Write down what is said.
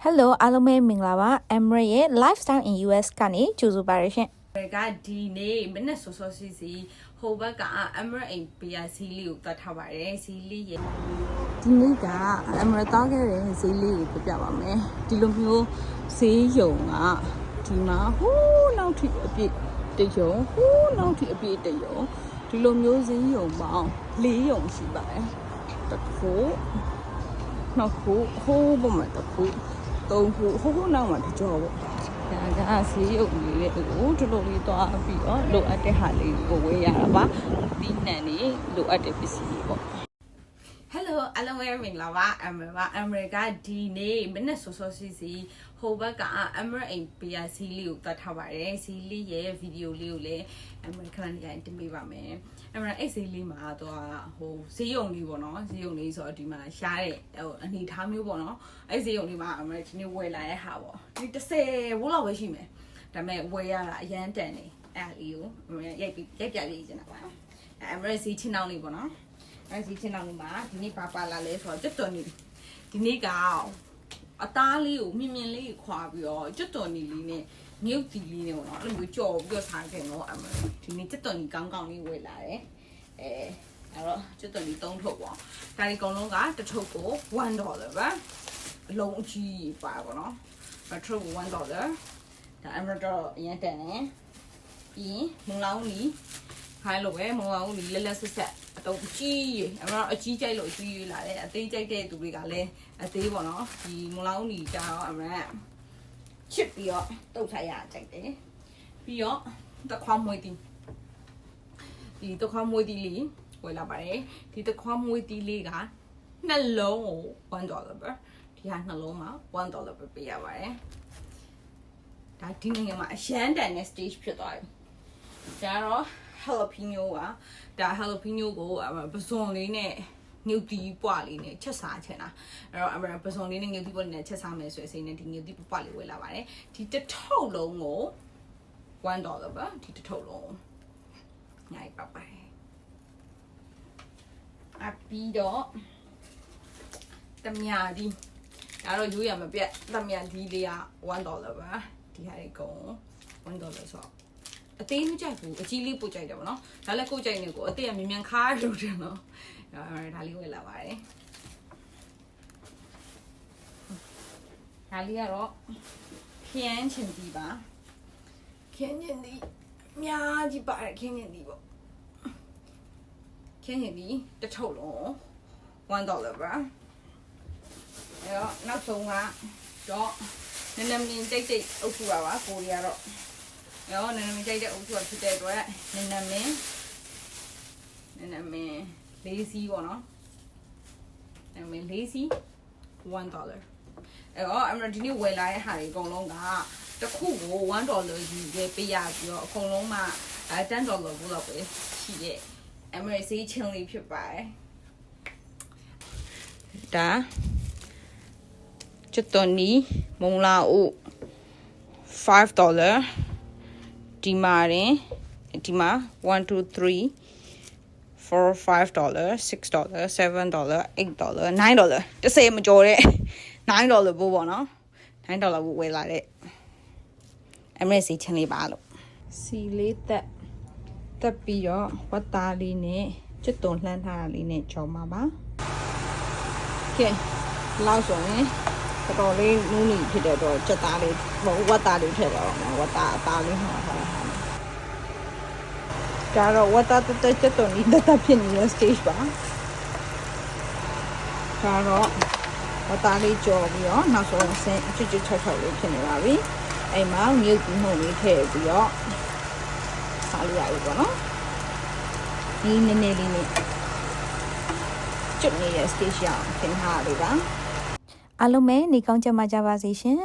Hello အားလုံးပဲမင်္ဂလာပါ Emre ရဲ့ Lifestyle in US ကနေကြိုဆိုပါရရှင်ကဒီနေ့မနေ့စောစောစီဟိုဘက်က Emre အိမ်ပြာစီလေးကိုတတ်ထားပါတယ်စီလေးရဲ့ဒီနေ့က Emre တောင်းခဲ့တဲ့ဈေးလေးကိုပြပါမယ်ဒီလိုမျိုးဈေးရုံကဒီမှာဟိုးနောက်ထိအပြည့်တရုံဟိုးနောက်ထိအပြည့်တရုံဒီလိုမျိုးဈေးရုံပေါင်း၄ရုံရှိပါတယ်တစ်ခုနောက်ခုဟိုးပုံမှန်တစ်ခုသုံးခုဟိုးနောက်မှာတကြောပေါ့ဒါကဈေးရုံလေးတွေကိုဒီလိုလေးသွားပြီးတော့လိုအပ်တဲ့ဟာလေးကိုဝယ်ရတာပါဒီနံနေလိုအပ်တဲ့ပစ္စည်းတွေပေါ့Hello အားလုံးပဲမင်္ဂလာပါ Emre ပါ Emre ကဒီနေ့မနေ့စောစောစီဟိုဘက်က Emre အိမ်ပြာစီလေးကိုတတ်ထားပါတယ်စီလေးရဲ့ဗီဒီယိုလေးကိုလည်း Emre ခဏနေရင်တင်ပေးပါမယ် Emre အဲ့စီလေးမှာတော့ဟိုဈေးရုံလေးပေါ့နော်ဈေးရုံလေးဆိုတော့ဒီမှာရှားတဲ့ဟိုအနေထားမျိုးပေါ့နော်အဲ့ဈေးရုံလေးမှာ Emre ဒီနေ့ဝယ်လာတဲ့ဟာပေါ့ဒီ30ဘိုးလောက်ပဲရှိမယ်ဒါပေမဲ့ဝယ်ရတာအရန်တန်နေအဲ့အလေးကို Emre ရိုက်ပြလေးကျင်တာပါEmre ဈေးချင်းနှောင်းလေးပေါ့နော်အဲ့ဒီချင်းအောင်မှာဒီနေ့ပါလာလဲဆိုတော့ကျွတ်တော်နေဒီနေ့ကအသားလေးကိုမြင်မြင်လေးခွာပြီးတော့ကျွတ်တော်နေလေးနဲ့မြုပ်တီလေးနဲ့ပေါ့နော်အဲ့လိုမျိုးကြော်ပြီးတော့စားခဲ့တော့အမဒီနေ့ကျွတ်တော်နေကောင်းကောင်းလေးဝယ်လာတယ်အဲ့တော့ကျွတ်တော်နေ3ထုပ်ပေါ့ဒါဒီကောင်လုံးကတစ်ထုပ်ကို$1ပါအလုံးအကြီးပါပေါ့နော်တစ်ထုပ်ကို$1ဒါအမတော့အရင်တန်နေပြီးမုံလောင်းကြီးခိုင်းလို့ပဲမုံလောင်းကြီးလက်ဆက်ဆက်အတော့အကြီးအမအကြီးကြိုက်လို့အကြီးလာတယ်အသေးကြိုက်တဲ့သူတွေကလည်းအသေးပေါ့နော်ဒီမလောင်းနီကြတော့အမချစ်ပြီးတော့တုတ်ထားရကြိုက်တယ်ပြီးတော့တခွားမွေးတီဒီတခွားမွေးတီလေးဝယ်လာပါတယ်ဒီတခွားမွေးတီလေးကနှလုံးကို$1ပဲဒီဟာနှလုံးမှာ$1ပဲပေးရပါတယ်ဒါဒီနိုင်ငံမှာအရှမ်းတန်တဲ့ stage ဖြစ်သွားပြီဒါတော့ jalapeno ကဒါ jalapeno ကိုပဇွန်လေးနဲ့ညှုပ်တီးပွားလေးနဲ့ချက်စားချင်တာအဲ့တော့ပဇွန်လေးနဲ့ညှုပ်တီးပွားလေးနဲ့ချက်စားမယ်ဆိုရင်စိနဲ့ဒီညှုပ်တီးပွားလေးဝယ်လာပါတယ်ဒီတစ်ထုပ်လုံးကို$1ပါဒီတစ်ထုပ်လုံးညိုက်ပါပါတယ်အပြီးတော့တမယာဒီဒါတော့ရိုးရမပြတ်တမယာဒီလေးက$1ပါဒီဟာလေးကုန်$1ဆိုအသေးမကြိုက်ဘူးအကြီးလေးပို့ကြိုက်တယ်ဗောနော်ဒါလည်းကိုကြိုက်နေကိုအသေးကမြ мян ခါလို့တယ်နော်ဒါလေးဝယ်လာပါတယ်ဒါလေးကတော့ခင်းချင်ဒီပါခင်းချင်ဒီအများကြီးပါတယ်ခင်းချင်ဒီပေါ့ခင်းချင်ဒီတစ်ထုပ်လုံး$1ပါအဲ့တော့နောက်ဆုံးကတော့နည်းနည်းမြင်တိတ်တိတ်အုပ်စုပါကိုရီးယားတော့ရောနည်းနည်းကြိုက်တဲ့အုပ်စုဖြစ်တဲ့အတွက်နည်းနည်းမင်းလေးစီးပေါ့နော်နည်းနည်းလေးစီး$1အဲ့တော့အမဒီနေ့ဝယ်လာတဲ့ဟာတွေအကုန်လုံးကတစ်ခုကို$1ကြီးပဲပေးရပြီးတော့အကုန်လုံးမှ$10ဘူးလောက်ပဲရှိရဲ့အမဈေးချင်းလေးဖြစ်ပါတယ်ဒါကျွတ်တော်နီမုံလာဦး$5ဒီမှာ1 2 3 4 $5 $6 $7 $8 $9 10မကျော်တဲ့$9ပို့ပေါ့နော်$9ပို့ဝယ်လာတဲ့အမေစီချင်းလေးပါလို့စီလေးတက်ပြီးတော့ဝတ်သားလေးနဲ့ကျွတ်တုံလှမ်းထားတာလေးနဲ့ကြော်မှာပါကဲလောက်ဆိုရင်တော်တော်လေးနူးနီဖြစ်တဲ့တော့ချက်သားလေးဝတ်သားလေးထည့်တော့ဝတ်သားအသားလေးမှာထားတာဒါတော့ဝတ်သားတက်ချက်တုံလေးတက်ဖြစ်နေတဲ့ stage ပါဒါတော့ဝတ်သားလေးကြော်ပြီးတော့နောက်ဆုံးဆင်းချွတ်ချွတ်လေးဖြစ်နေပါပြီအဲ့မှာမြုပ်ပြီးနှုတ်လေးထည့်ပြီးတော့စားလိုက်ရပြီပေါ့နော်ဒီနည်းနည်းလေးနဲ့ကျွတ်နေတဲ့ stage ရအောင်သင်ထားရပါအားလုံးပဲနေကောင်းကြမှာကြပါစေရှင်